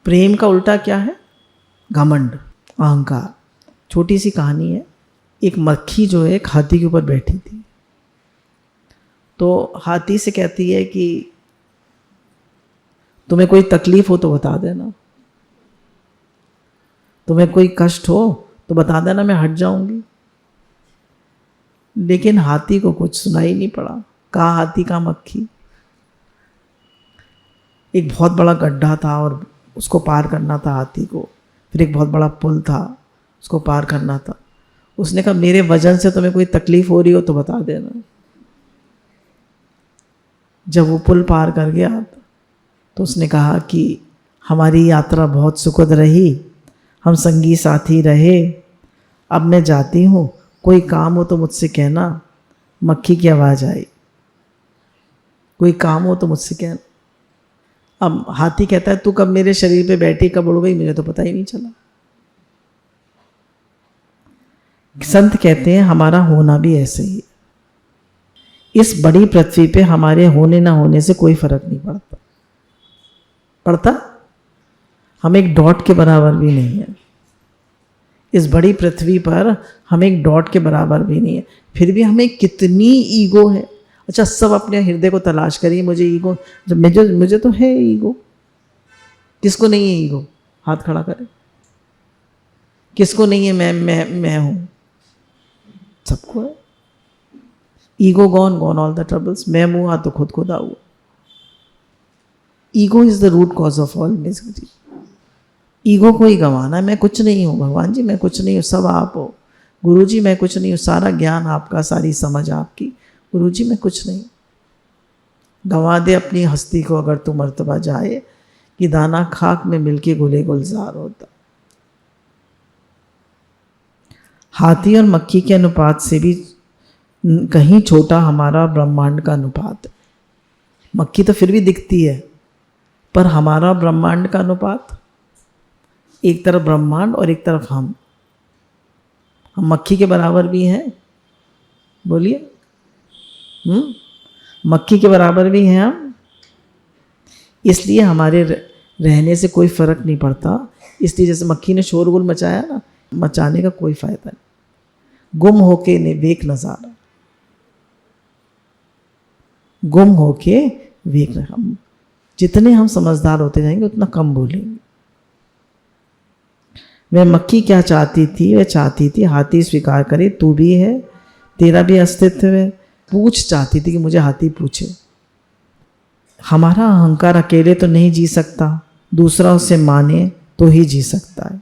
प्रेम का उल्टा क्या है? घमंड, अहंकार। छोटी सी कहानी है। एक मक्खी जो है एक हाथी के ऊपर बैठी थी, तो हाथी से कहती है कि तुम्हें कोई तकलीफ हो तो बता देना, तुम्हें कोई कष्ट हो तो बता देना, मैं हट जाऊंगी। लेकिन हाथी को कुछ सुनाई नहीं पड़ा। कहाँ हाथी कहाँ मक्खी। एक बहुत बड़ा गड्ढा था और उसको पार करना था हाथी को। फिर एक बहुत बड़ा पुल था, उसको पार करना था। उसने कहा मेरे वजन से तुम्हें कोई तकलीफ हो रही हो तो बता देना। जब वो पुल पार कर गया तो उसने कहा कि हमारी यात्रा बहुत सुखद रही, हम संगी साथी रहे, अब मैं जाती हूँ, कोई काम हो तो मुझसे कहना। मक्खी की आवाज़ आई, कोई काम हो तो मुझसे कहना। अब हाथी कहता है तू कब मेरे शरीर पे बैठी, कब उड़ गई, मुझे तो पता ही नहीं चला। संत कहते हैं हमारा होना भी ऐसे ही है। इस बड़ी पृथ्वी पे हमारे होने ना होने से कोई फर्क नहीं पड़ता। हम एक डॉट के बराबर भी नहीं है। इस बड़ी पृथ्वी पर हम एक डॉट के बराबर भी नहीं है, फिर भी हमें कितनी ईगो है। अच्छा, सब अपने हृदय को तलाश करिए, मुझे ईगो, जब मुझे तो है ईगो। किसको नहीं है ईगो? हाथ खड़ा करें। किसको नहीं है मैं हूं? सबको है। Ego gone all the troubles. मैं मुआ तो खुद खुदा हुआ। Ego is the root cause of all misery. Ego को ही गंवाना है। मैं कुछ नहीं हूँ भगवान जी, मैं कुछ नहीं हूँ, सब आप हो। गुरु जी मैं कुछ नहीं हूँ, सारा ज्ञान आपका, सारी समझ आपकी। गुरु जी मैं कुछ नहीं। गंवा दे अपनी हस्ती को अगर तू मर्तबा जाए, कि दाना खाक में मिलके गुले गुलजार होता। हाथी और मक्खी के अनुपात से भी कहीं छोटा हमारा ब्रह्मांड का अनुपात है। मक्खी तो फिर भी दिखती है, पर हमारा ब्रह्मांड का अनुपात, एक तरफ ब्रह्मांड और एक तरफ हम मक्खी के बराबर भी हैं। बोलिए, मक्खी के बराबर भी हैं हम। इसलिए हमारे रहने से कोई फर्क नहीं पड़ता। इसलिए जैसे मक्खी ने शोरगुल मचाया ना, मचाने का कोई फायदा नहीं। गुम होके वेक नजारा, गुम होके वेक। हम जितने हम समझदार होते जाएंगे उतना कम बोलेंगे। वह मक्खी क्या चाहती थी? वह चाहती थी हाथी स्वीकार करे तू भी है, तेरा भी अस्तित्व है। पूछ चाहती थी कि मुझे हाथी पूछे। हमारा अहंकार अकेले तो नहीं जी सकता, दूसरा उसे माने तो ही जी सकता है।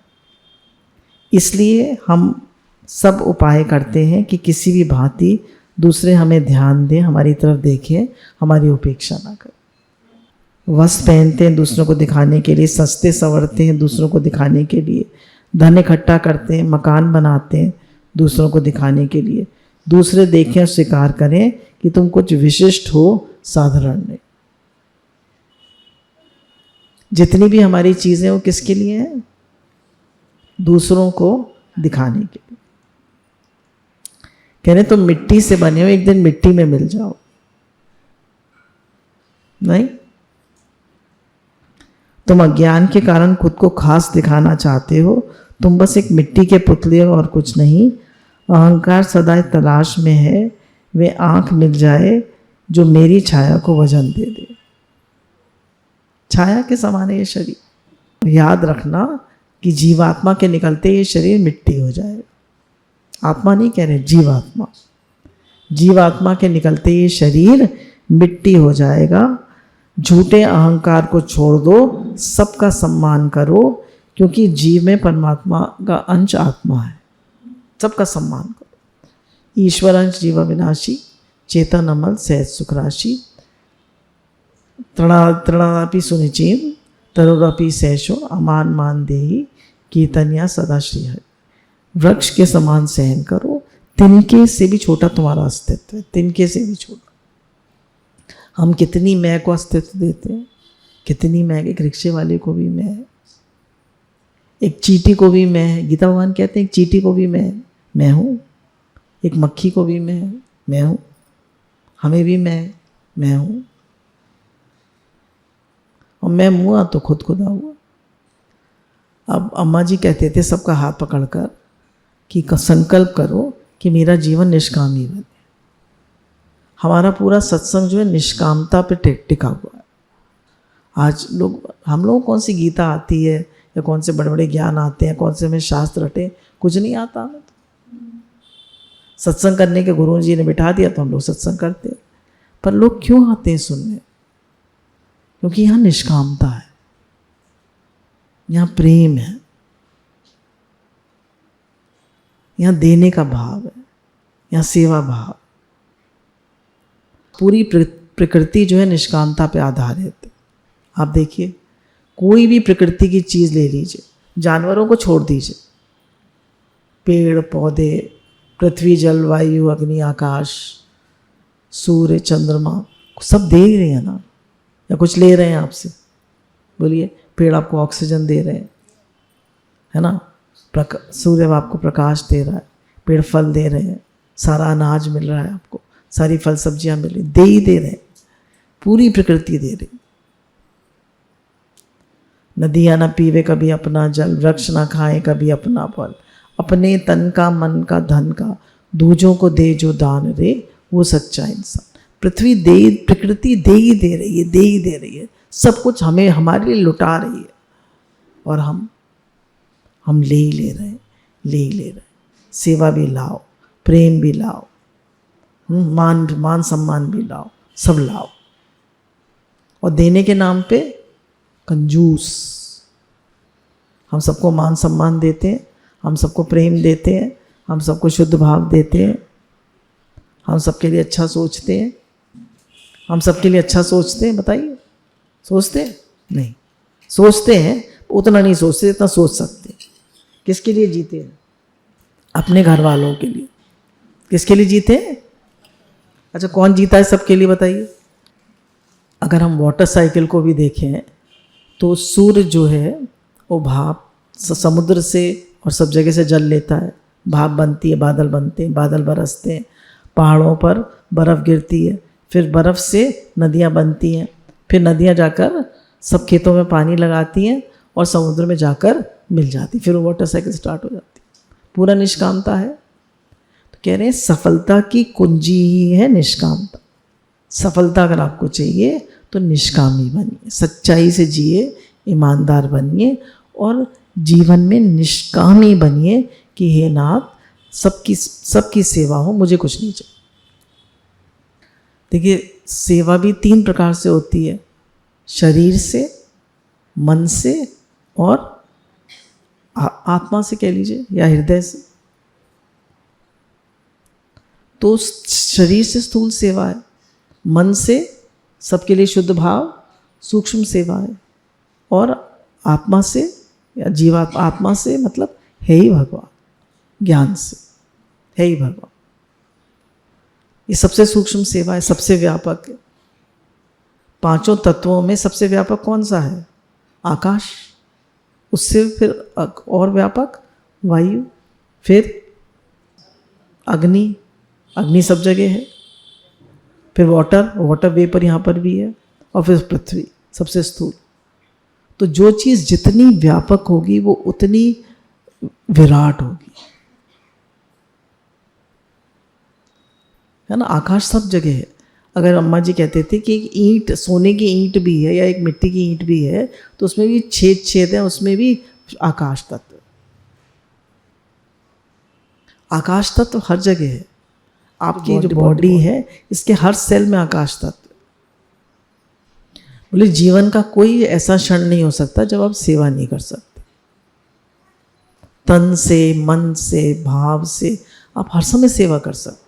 इसलिए हम सब उपाय करते हैं कि किसी भी भांति दूसरे हमें ध्यान दें, हमारी तरफ देखें, हमारी उपेक्षा ना करें। वस्त्र पहनते हैं दूसरों को दिखाने के लिए, सस्ते संवरते हैं दूसरों को दिखाने के लिए, धन इकट्ठा करते हैं, मकान बनाते हैं दूसरों को दिखाने के लिए। दूसरे देखें और स्वीकार करें कि तुम कुछ विशिष्ट हो, साधारण नहीं। जितनी भी हमारी चीजें वो किसके लिए हैं? दूसरों को दिखाने के लिए। कह रहे तुम मिट्टी से बने हो, एक दिन मिट्टी में मिल जाओ। नहीं, तुम अज्ञान के कारण खुद को खास दिखाना चाहते हो। तुम बस एक मिट्टी के पुतले और कुछ नहीं। अहंकार सदा तलाश में है, वे आंख मिल जाए जो मेरी छाया को वजन दे दे। छाया के समान है ये शरीर। याद रखना कि जीवात्मा के निकलते ये शरीर मिट्टी हो जाएगा। आत्मा नहीं कह रहे, जीवात्मा। जीवात्मा के निकलते ये शरीर मिट्टी हो जाएगा। झूठे अहंकार को छोड़ दो, सबका सम्मान करो, क्योंकि जीव में परमात्मा का अंश आत्मा है। सबका सम्मान करो। ईश्वर अंश जीव विनाशी, चेतन अमल सहज सुख राशि। तृणापि सुनिचीन तरुरपि सहसो, अमान मान देहि कीर्तनिया सदा श्री हरि। वृक्ष के समान सहन करो, तिनके से भी छोटा तुम्हारा अस्तित्व है, तिनके से भी छोटा। हम कितनी मैं को अस्तित्व देते हैं, कितनी मैं। एक रिक्शे वाले को भी मैं है, एक चींटी को भी मैं है। गीता भगवान कहते हैं एक चींटी को भी मैं हूँ, एक मक्खी को भी मैं हूँ, हमें भी मैं हूँ। और मैं मुआ तो खुद खुदा हुआ। अब अम्मा जी कहते थे सबका हाथ पकड़कर कि संकल्प करो कि मेरा जीवन निष्कामी बने। हमारा पूरा सत्संग जो है निष्कामता पे टिका हुआ है। आज हम लोग कौन सी गीता आती है या कौन से बड़े बड़े ज्ञान आते हैं, कौन से हमें शास्त्र रटे, कुछ नहीं आता हमें तो। सत्संग करने के गुरु जी ने बिठा दिया तो हम लोग सत्संग करते हैं। पर लोग क्यों आते हैं सुनने? क्योंकि यहाँ निष्कामता है, यहाँ प्रेम है, यहाँ देने का भाव है, यहाँ सेवा भाव। पूरी प्रकृति जो है निष्कामता पे आधारित है। आप देखिए कोई भी प्रकृति की चीज़ ले लीजिए, जानवरों को छोड़ दीजिए, पेड़ पौधे, पृथ्वी जल वायु अग्नि आकाश सूर्य चंद्रमा सब दे रहे हैं ना, या कुछ ले रहे हैं आपसे? बोलिए। पेड़ आपको ऑक्सीजन दे रहे हैं, है ना, सूर्य आपको प्रकाश दे रहा है, पेड़ फल दे रहे हैं, सारा अनाज मिल रहा है आपको, सारी फल सब्जियां मिल रही, दे रहे हैं, पूरी प्रकृति दे रही। नदियाँ न पीवे कभी अपना जल, वृक्ष न खाए कभी अपना फल, अपने तन का मन का धन का दूजों को दे जो दान रे, वो सच्चा इंसान। पृथ्वी प्रकृति दे ही दे रही है, दे ही दे रही है, सब कुछ हमें हमारे लिए लुटा रही है, और हम ले ही ले रहे हैं, ले ही ले रहे हैं। सेवा भी लाओ, प्रेम भी लाओ, मान सम्मान भी लाओ, सब लाओ, और देने के नाम पे कंजूस। हम सबको मान सम्मान देते हैं, हम सबको प्रेम देते हैं, हम सबको शुद्ध भाव देते हैं, हम सबके लिए अच्छा सोचते हैं, हम सबके लिए अच्छा सोचते हैं। बताइए, सोचते हैं? नहीं, सोचते हैं उतना नहीं सोचते जितना सोच सकते हैं। किसके लिए जीते हैं? अपने घर वालों के लिए। किसके लिए जीते हैं? अच्छा, कौन जीता है सबके लिए बताइए? अगर हम वाटर साइकिल को भी देखें तो सूर्य जो है वो भाप समुद्र से और सब जगह से जल लेता है, भाप बनती है, बादल बनते हैं, बादल बरसते हैं, पहाड़ों पर बर्फ़ गिरती है, फिर बर्फ़ से नदियाँ बनती हैं, फिर नदियाँ जाकर सब खेतों में पानी लगाती हैं और समुद्र में जाकर मिल जाती, फिर वो वाटर साइकिल स्टार्ट हो जाती। पूरा निष्कामता है। तो कह रहे हैं सफलता की कुंजी ही है निष्कामता। सफलता अगर आपको चाहिए तो निष्कामी बनिए, सच्चाई से जिए, ईमानदार बनिए और जीवन में निष्कामी बनिए कि हे नाथ सबकी सेवा हो, मुझे कुछ नहीं चाहिए। देखिए, सेवा भी 3 प्रकार से होती है, शरीर से, मन से और आत्मा से कह लीजिए, या हृदय से। तो शरीर से स्थूल सेवा है, मन से सबके लिए शुद्ध भाव सूक्ष्म सेवा है, और आत्मा से या जीवात्मा, आत्मा से मतलब है ही भगवान, ज्ञान से है ही भगवान। ये सबसे सूक्ष्म सेवा है, सबसे व्यापक है। 5 तत्वों में सबसे व्यापक कौन सा है? आकाश, उससे फिर और व्यापक वायु, फिर अग्नि, अग्नि सब जगह है, फिर वाटर वेपर यहाँ पर भी है, और फिर पृथ्वी सबसे स्थूल। तो जो चीज़ जितनी व्यापक होगी वो उतनी विराट होगी, है ना। आकाश सब जगह है। अगर अम्मा जी कहते थे कि एक ईंट, सोने की ईंट भी है या एक मिट्टी की ईंट भी है, तो उसमें भी छेद है, उसमें भी आकाश तत्व। आकाश तत्व हर जगह है। आपकी जो बॉडी है इसके हर सेल में आकाश तत्व। बोले जीवन का कोई ऐसा क्षण नहीं हो सकता जब आप सेवा नहीं कर सकते। तन से, मन से, भाव से आप हर समय सेवा कर सकते।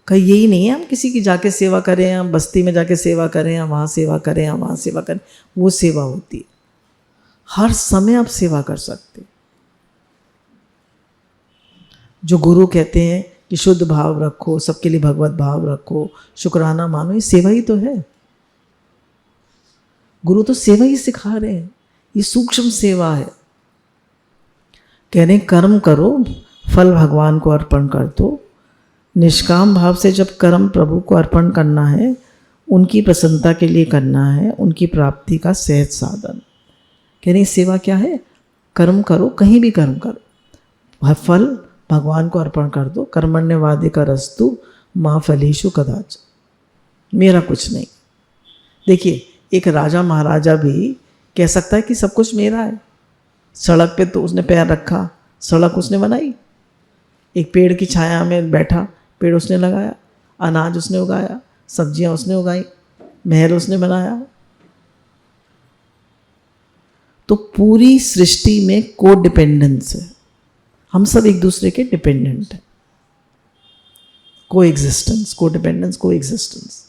कहीं यही नहीं है हम किसी की जाके सेवा करें, हम बस्ती में जाके सेवा करें, हम वहाँ सेवा करें, हम वहाँ सेवा करें, वो सेवा होती है। हर समय आप सेवा कर सकते। जो गुरु कहते हैं कि शुद्ध भाव रखो, सबके लिए भगवत भाव रखो, शुक्राना मानो, ये सेवा ही तो है। गुरु तो सेवा ही सिखा रहे हैं, ये सूक्ष्म सेवा है। कह रहे हैं कर्म करो, फल भगवान को अर्पण कर दो। निष्काम भाव से जब कर्म प्रभु को अर्पण करना है, उनकी प्रसन्नता के लिए करना है, उनकी प्राप्ति का सहज साधन। कह रही सेवा क्या है? कर्म करो, कहीं भी कर्म करो, फल भगवान को अर्पण कर दो। कर्मण्यवाधिकारस्तु मां फलेषु कदाचन, मेरा कुछ नहीं। देखिए, एक राजा महाराजा भी कह सकता है कि सब कुछ मेरा है। सड़क पे तो उसने पैर रखा, सड़क उसने बनाई, एक पेड़ की छाया में बैठा, पेड़ उसने लगाया, अनाज उसने उगाया, सब्जियां उसने उगाई, महल उसने बनाया। तो पूरी सृष्टि में को डिपेंडेंस है, हम सब एक दूसरे के डिपेंडेंट हैं। को एग्जिस्टेंस, को डिपेंडेंस, को एग्जिस्टेंस।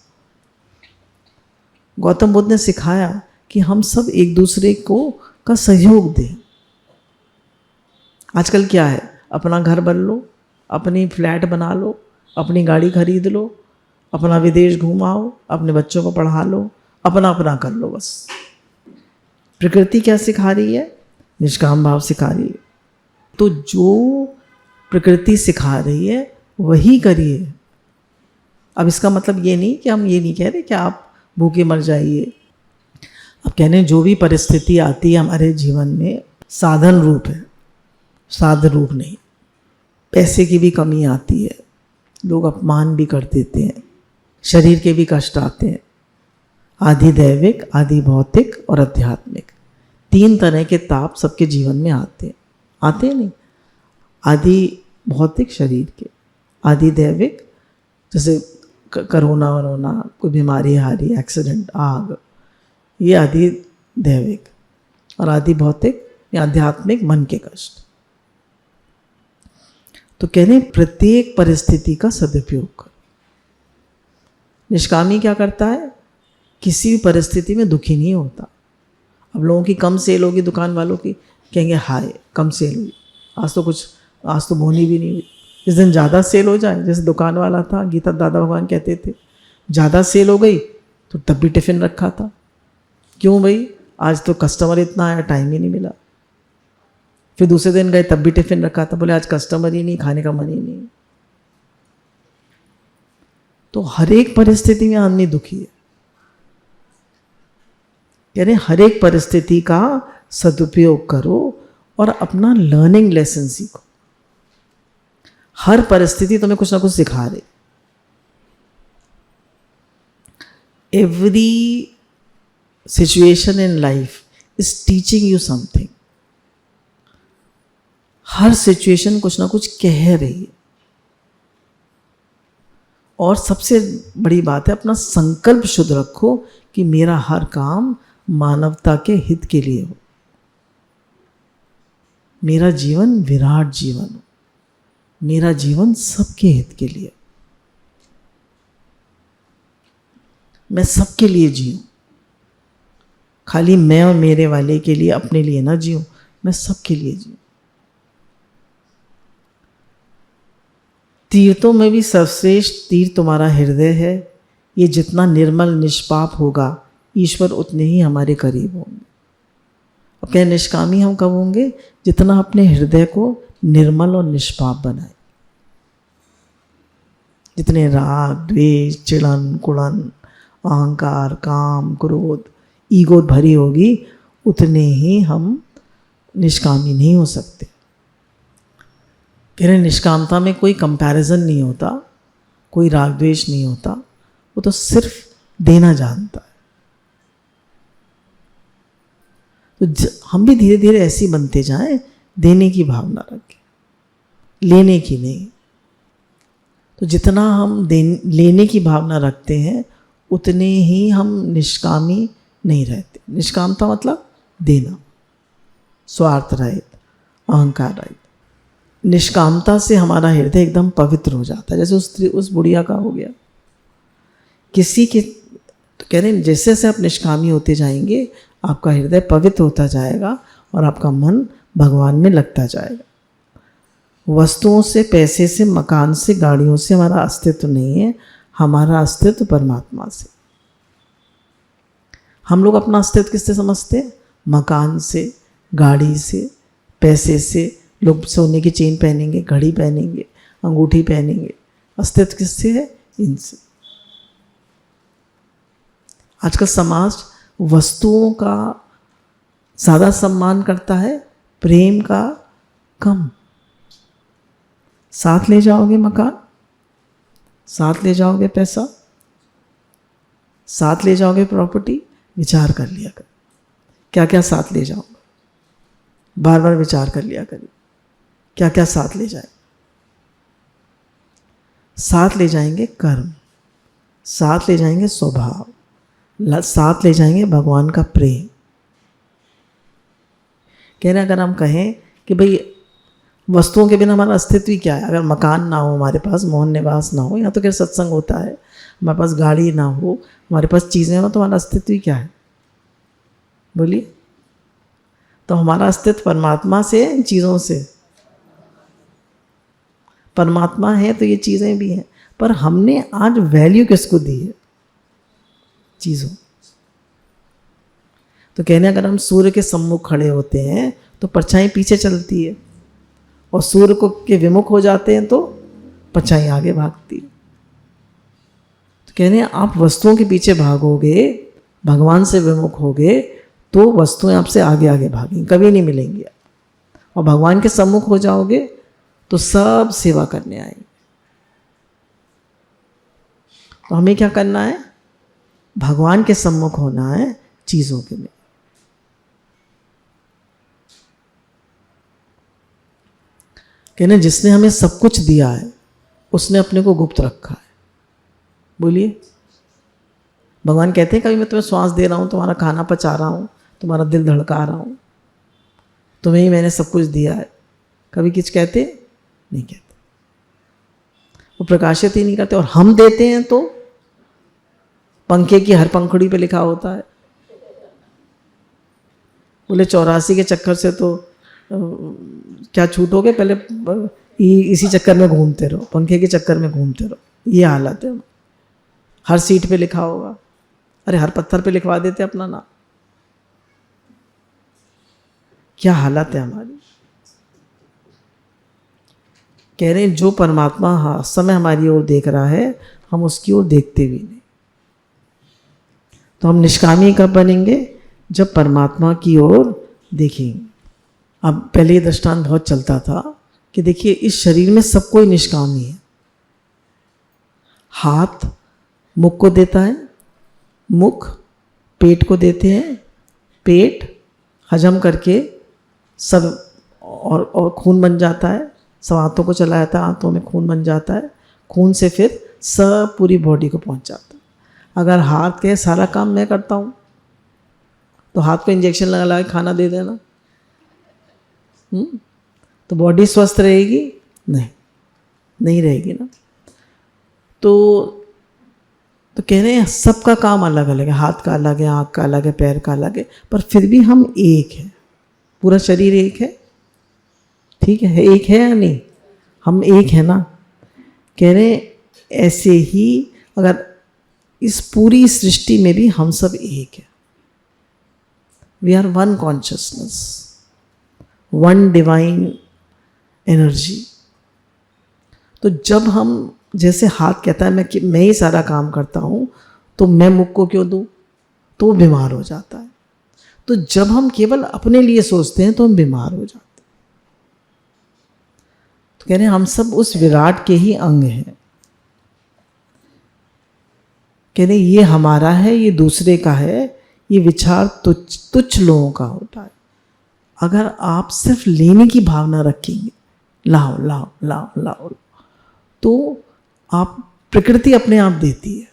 गौतम बुद्ध ने सिखाया कि हम सब एक दूसरे को का सहयोग दें। आजकल क्या है, अपना घर बन लो, अपनी फ्लैट बना लो, अपनी गाड़ी खरीद लो, अपना विदेश घुमाओ, अपने बच्चों को पढ़ा लो, अपना अपना कर लो बस। प्रकृति क्या सिखा रही है? निष्काम भाव सिखा रही है। तो जो प्रकृति सिखा रही है वही करिए। अब इसका मतलब ये नहीं कि हम ये नहीं कह रहे कि आप भूखे मर जाइए। अब कहने हैं जो भी परिस्थिति आती है हमारे जीवन में साधन रूप है, साध रूप नहीं। पैसे की भी कमी आती है, लोग अपमान भी कर देते हैं, शरीर के भी कष्ट आते हैं। आधि दैविक, आधि भौतिक और आध्यात्मिक, 3 तरह के ताप सबके जीवन में आते हैं। आते नहीं? आधि भौतिक शरीर के, आधि दैविक जैसे कोरोना वरोना, कोई बीमारी हारी, एक्सीडेंट, आग, ये आधि दैविक। और आधि भौतिक या आध्यात्मिक, मन के कष्ट। तो कह रहे हैं प्रत्येक परिस्थिति का सदुपयोग करो। निष्कामी क्या करता है? किसी भी परिस्थिति में दुखी नहीं होता। अब लोगों की कम सेल होगी, दुकान वालों की कहेंगे हाय कम सेल हुई, आज तो बोनी भी नहीं हुई। जिस दिन ज़्यादा सेल हो जाए, जैसे दुकान वाला था, गीता दादा भगवान कहते थे, ज़्यादा सेल हो गई तो तब भी टिफ़िन रखा था। क्यों भाई? आज तो कस्टमर इतना आया, टाइम ही नहीं मिला। फिर दूसरे दिन गए तब भी टिफ़िन रखा था, बोले आज कस्टमर ही नहीं, खाने का मन ही नहीं। तो हर एक परिस्थिति में आदमी दुखी है। कह रहे हर एक परिस्थिति का सदुपयोग करो और अपना लर्निंग लेसन सीखो। हर परिस्थिति तुम्हें कुछ ना कुछ सिखा रही। Every situation in life is teaching you something. Her situation कुछ ना कुछ कह रही है। और सबसे बड़ी बात है, अपना संकल्प शुद्ध रखो कि मेरा हर काम मानवता के हित के लिए हो, मेरा जीवन विराट जीवन हो, मेरा जीवन सबके हित के लिए, मैं सबके लिए जीऊं। खाली मैं और मेरे वाले के लिए, अपने लिए ना जीऊं, मैं सबके लिए जीऊं। तीर्थों में भी सर्वश्रेष्ठ तीर्थ तुम्हारा हृदय है। ये जितना निर्मल निष्पाप होगा, ईश्वर उतने ही हमारे करीब होंगे। अब क्या निष्कामी हम कब होंगे? जितना अपने हृदय को निर्मल और निष्पाप बनाए। जितने राग, द्वेष, चिड़न, कुड़न, अहंकार, काम, क्रोध, ईगो भरी होगी, उतने ही हम निष्कामी नहीं हो सकते। कह रहे निष्कामता में कोई कंपैरिजन नहीं होता, कोई राग द्वेष नहीं होता, वो तो सिर्फ देना जानता है। तो हम भी धीरे धीरे ऐसी बनते जाएं, देने की भावना रखें, लेने की नहीं। तो जितना हम लेने की भावना रखते हैं, उतने ही हम निष्कामी नहीं रहते। निष्कामता मतलब देना, स्वार्थ रहित, अहंकार रहित। निष्कामता से हमारा हृदय एकदम पवित्र हो जाता है, जैसे उस बुढ़िया का हो गया। किसी के तो कह रहे हैं जैसे जैसे आप निष्कामी होते जाएंगे, आपका हृदय पवित्र होता जाएगा और आपका मन भगवान में लगता जाएगा। वस्तुओं से, पैसे से, मकान से, गाड़ियों से हमारा अस्तित्व नहीं है, हमारा अस्तित्व परमात्मा से। हम लोग अपना अस्तित्व किससे समझते हैं? मकान से, गाड़ी से, पैसे से। लोग सोने की चेन पहनेंगे, घड़ी पहनेंगे, अंगूठी पहनेंगे। अस्तित्व किससे है? इनसे। आजकल समाज वस्तुओं का ज़्यादा सम्मान करता है, प्रेम का कम। साथ ले जाओगे मकान, साथ ले जाओगे पैसा, साथ ले जाओगे प्रॉपर्टी, विचार कर लिया कर क्या क्या साथ ले जाओगे। बार बार विचार कर लिया करिए क्या क्या साथ ले जाए। साथ ले जाएंगे कर्म, साथ ले जाएंगे स्वभाव, साथ ले जाएंगे भगवान का प्रेम। कह रहे अगर हम कहें कि भाई वस्तुओं के बिना हमारा अस्तित्व ही क्या है, अगर मकान ना हो हमारे पास, मौन निवास ना हो, यहाँ तो क्या सत्संग होता है, हमारे पास गाड़ी ना हो, हमारे पास चीज़ें हो, तो हमारा अस्तित्व ही क्या है, बोलिए। तो हमारा अस्तित्व परमात्मा से, इन चीज़ों से। परमात्मा है तो ये चीज़ें भी हैं, पर हमने आज वैल्यू किसको दी है, चीज़ों। तो कहने अगर हम सूर्य के सम्मुख खड़े होते हैं तो परछाई पीछे चलती है, और सूर्य को के विमुख हो जाते हैं तो परछाई आगे भागती है। तो कहने आप वस्तुओं के पीछे भागोगे, भगवान से विमुख होगे, तो वस्तुएं आपसे आगे आगे भागेंगी, कभी नहीं मिलेंगी। और भगवान के सम्मुख हो जाओगे तो सब सेवा करने आएंगे। तो हमें क्या करना है, भगवान के सम्मुख होना है, चीज़ों के लिए। कहने जिसने हमें सब कुछ दिया है उसने अपने को गुप्त रखा है, बोलिए। भगवान कहते हैं कभी मैं तुम्हें श्वास दे रहा हूँ, तुम्हारा खाना पचा रहा हूँ, तुम्हारा दिल धड़का रहा हूँ, तुम्हें ही मैंने सब कुछ दिया है। कभी कुछ कहते नहीं, कहते, वो प्रकाशित ही नहीं करते। और हम देते हैं तो पंखे की हर पंखुड़ी पे लिखा होता है। बोले 84 के चक्कर से तो क्या छूटोगे, पहले इसी चक्कर में घूमते रहो, पंखे के चक्कर में घूमते रहो, ये हालत है। हर सीट पे लिखा होगा, अरे हर पत्थर पे लिखवा देते अपना नाम। क्या हालत है हमारी। कह रहे हैं जो परमात्मा हर समय हमारी ओर देख रहा है, हम उसकी ओर देखते भी नहीं। तो हम निष्कामी कब बनेंगे, जब परमात्मा की ओर देखेंगे। अब पहले ये दृष्टांत बहुत चलता था कि देखिए इस शरीर में सब कोई निष्कामी है। हाथ मुख को देता है, मुख पेट को देते हैं, पेट हजम करके सब और खून बन जाता है, सब हाथों को चला जाता है, हाथों में खून बन जाता है, खून से फिर सब पूरी बॉडी को पहुंच जाता है। अगर हाथ के सारा काम मैं करता हूँ तो हाथ को इंजेक्शन लगा लगा के खाना दे देना, तो बॉडी स्वस्थ रहेगी? नहीं रहेगी ना। तो कह रहे हैं सबका काम अलग अलग है, हाथ का अलग है, आँख का अलग है, पैर का अलग है, पर फिर भी हम एक है। पूरा शरीर एक है, ठीक है, एक है या नहीं, हम एक है ना। कह रहे ऐसे ही अगर इस पूरी सृष्टि में भी हम सब एक है। We are one consciousness, one divine energy. तो जब हम, जैसे हाथ कहता है मैं ही सारा काम करता हूँ, तो मैं मुख को क्यों दूँ, तो वो बीमार हो जाता है। तो जब हम केवल अपने लिए सोचते हैं तो हम बीमार हो जाते हैं। तो कह रहे हैं हम सब उस विराट के ही अंग हैं। कह रहे ये हमारा है, ये दूसरे का है, ये विचार तुच्छ लोगों का होता है। अगर आप सिर्फ लेने की भावना रखेंगे, लाओ लाओ लाओ लाओ, तो आप, प्रकृति अपने आप देती है,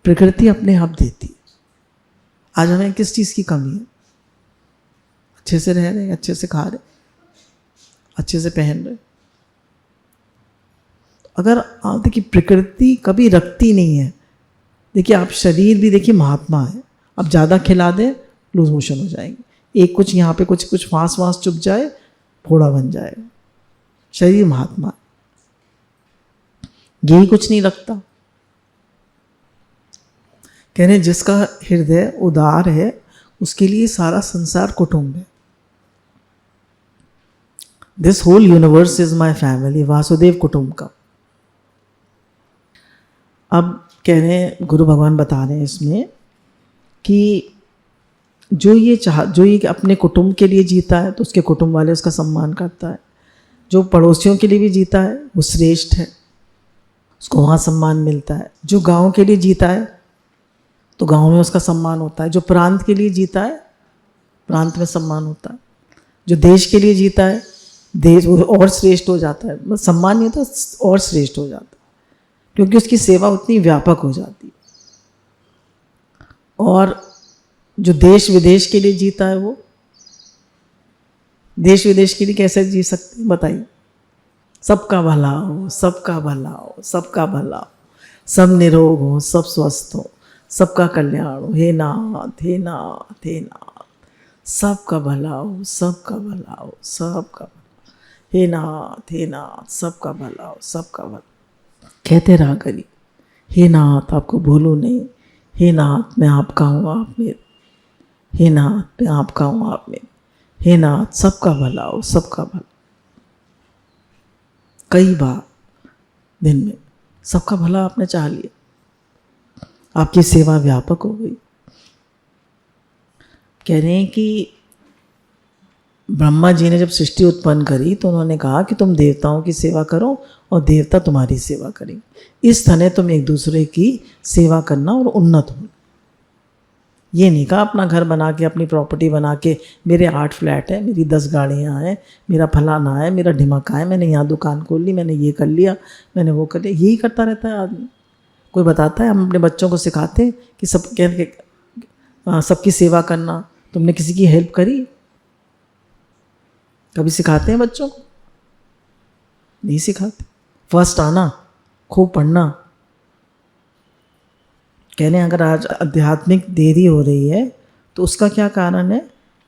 प्रकृति अपने आप देती है। आज हमें किस चीज़ की कमी है? अच्छे से रह रहे, अच्छे से खा रहे, अच्छे से पहन रहे। अगर आप देखिए प्रकृति कभी रखती नहीं है। देखिए आप शरीर भी देखिए महात्मा है, अब ज़्यादा खिला दें लूज मोशन हो जाएंगे, एक कुछ यहाँ पे कुछ फांस वांस चुप जाए फोड़ा बन जाएगा। शरीर महात्मा, यही कुछ नहीं रखता। कह रहे जिसका हृदय उदार है उसके लिए सारा संसार कुटुंब है। This whole universe is my family, वासुदेव कुटुंबकम। अब कह रहे हैं, गुरु भगवान बता रहे हैं इसमें कि जो ये अपने कुटुंब के लिए जीता है तो उसके कुटुंब वाले उसका सम्मान करता है। जो पड़ोसियों के लिए भी जीता है वो श्रेष्ठ है, उसको वहाँ सम्मान मिलता है। जो गांव के लिए जीता है तो गांव में उसका सम्मान होता है। जो प्रांत के लिए जीता है प्रांत में सम्मान होता है। जो देश के लिए जीता है देश और श्रेष्ठ हो जाता है, बस सम्मान नहीं होता और श्रेष्ठ हो जाता है, क्योंकि उसकी सेवा उतनी व्यापक हो जाती है। और जो देश विदेश के लिए जीता है वो देश विदेश के लिए कैसे जी सकते हैं बताइए? सबका भला हो, सबका भला हो, सबका भला हो, सब निरोग हो, सब स्वस्थ हो, सबका कल्याण हो, हे नाथ हे नाथ हे नाथ, सबका भला हो, सबका भला हो, सबका भला, हे नाथ सबका भला हो, सबका भला। कहते रहा करिए, हे नाथ आपको भूलूं नहीं, हे नाथ मैं आपका हूँ आप मेरे, हे नाथ मैं आपका हूँ आप मेरे, हे नाथ सबका भला हो, सबका भला। कई बार दिन में सबका भला आपने चाह लिया, आपकी सेवा व्यापक हो गई। कह रहे हैं कि ब्रह्मा जी ने जब सृष्टि उत्पन्न करी तो उन्होंने कहा कि तुम देवताओं की सेवा करो और देवता तुम्हारी सेवा करेंगे। इस तरह तुम एक दूसरे की सेवा करना और उन्नत हो। ये नहीं कहा अपना घर बना के, अपनी प्रॉपर्टी बना के, मेरे 8 फ्लैट है, मेरी 10 गाड़ियाँ हैं, मेरा फलाना है, मेरा ढिमाका है, मैंने यहाँ दुकान खोल ली, मैंने ये कर लिया, मैंने वो कर लिया। यही करता रहता है आदमी। कोई बताता है, हम अपने बच्चों को सिखाते हैं कि सबकी सेवा करना। तुमने किसी की हेल्प करी? कभी सिखाते हैं बच्चों को? नहीं सिखाते। फर्स्ट आना, खूब पढ़ना। कहने अगर आज आध्यात्मिक देरी हो रही है तो उसका क्या कारण है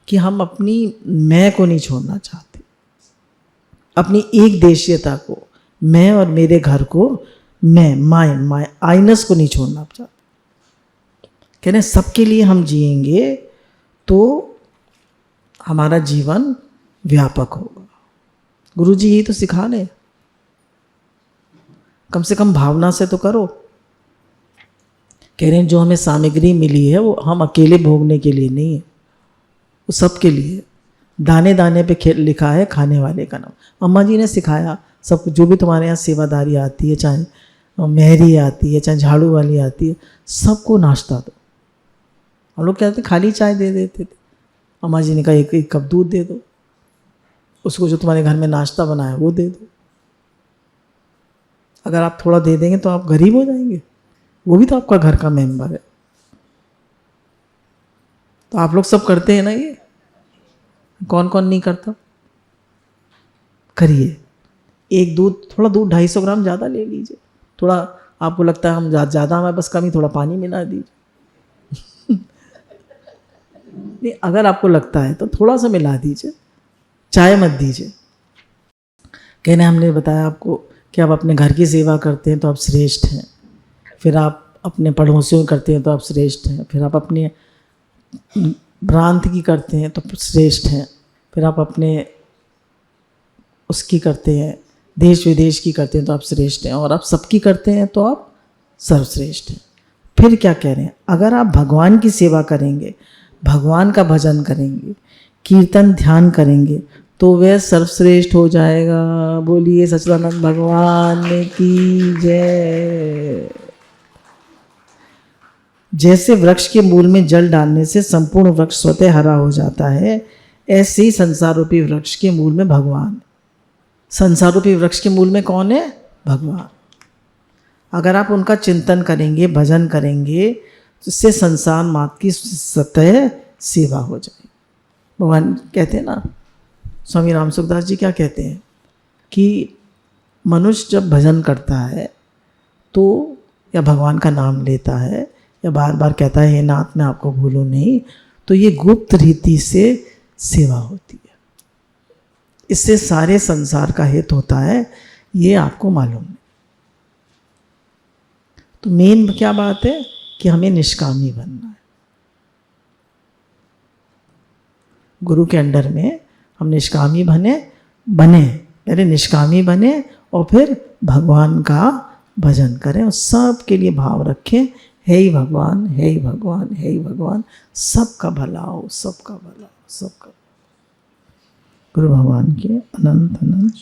कि हम अपनी मैं को नहीं छोड़ना चाहते, अपनी एक देशीयता को, मैं और मेरे घर को, मैं माय आइनस को नहीं छोड़ना चाहते। कहने सबके लिए हम जिएंगे तो हमारा जीवन व्यापक होगा। गुरु जी यही तो सिखा रहे, कम से कम भावना से तो करो। कह रहे हैं जो हमें सामग्री मिली है वो हम अकेले भोगने के लिए नहीं है, वो सबके लिए। दाने दाने पे लिखा है खाने वाले का नाम। अम्मा जी ने सिखाया सब, जो भी तुम्हारे यहाँ सेवादारी आती है, चाहे मेहरी आती है, चाहे झाड़ू वाली आती है, सबको नाश्ता दो। हम लोग क्या कहते खाली चाय दे देते थे। अम्मा जी ने कहा एक कप दूध दे दो, उसको जो तुम्हारे घर में नाश्ता बना है वो दे दो। अगर आप थोड़ा दे देंगे तो आप गरीब हो जाएंगे, वो भी तो आपका घर का मेंबर है। तो आप लोग सब करते हैं ना, ये कौन कौन नहीं करता? करिए। एक दूध, थोड़ा दूध 250 ग्राम ज़्यादा ले लीजिए। थोड़ा आपको लगता है हम ज़्यादा हमारे बस कमी, थोड़ा पानी मिला दीजिए। नहीं, अगर आपको लगता है तो थोड़ा सा मिला दीजिए, चाय मत दीजिए। कहने हमने बताया आपको कि आप अपने घर की सेवा करते हैं तो आप श्रेष्ठ हैं, फिर आप अपने पड़ोसियों करते हैं तो आप श्रेष्ठ हैं, फिर आप अपने प्रांत की करते हैं तो श्रेष्ठ हैं, फिर आप अपने उसकी करते हैं, देश विदेश की करते हैं तो आप श्रेष्ठ हैं, और आप सबकी करते हैं तो आप सर्वश्रेष्ठ हैं। फिर क्या कह रहे हैं? अगर आप भगवान की सेवा करेंगे, भगवान का भजन करेंगे, कीर्तन ध्यान करेंगे तो वह सर्वश्रेष्ठ हो जाएगा। बोलिए सच्चिदानंद भगवान की जय। जैसे वृक्ष के मूल में जल डालने से संपूर्ण वृक्ष स्वतः हरा हो जाता है, ऐसे ही संसार रूपी वृक्ष के मूल में भगवान। संसार रूपी वृक्ष के मूल में कौन है? भगवान। अगर आप उनका चिंतन करेंगे, भजन करेंगे, तो इससे संसार मात्र की सतह सेवा हो जाएगी। भगवान कहते हैं ना, स्वामी राम सुखदास जी क्या कहते हैं कि मनुष्य जब भजन करता है तो, या भगवान का नाम लेता है, या बार बार कहता है हे नाथ मैं आपको भूलूं नहीं, तो ये गुप्त रीति से सेवा होती है। इससे सारे संसार का हित होता है, ये आपको मालूम है। तो मेन क्या बात है कि हमें निष्कामी बनना है। गुरु के अंडर में हम निष्कामी बने, पहले निष्कामी बने और फिर भगवान का भजन करें और सबके लिए भाव रखें, हे ही भगवान, हे ही भगवान, हे ही भगवान, सबका भला हो, सबका भला हो, सबका। गुरु भगवान के अनंत अनंत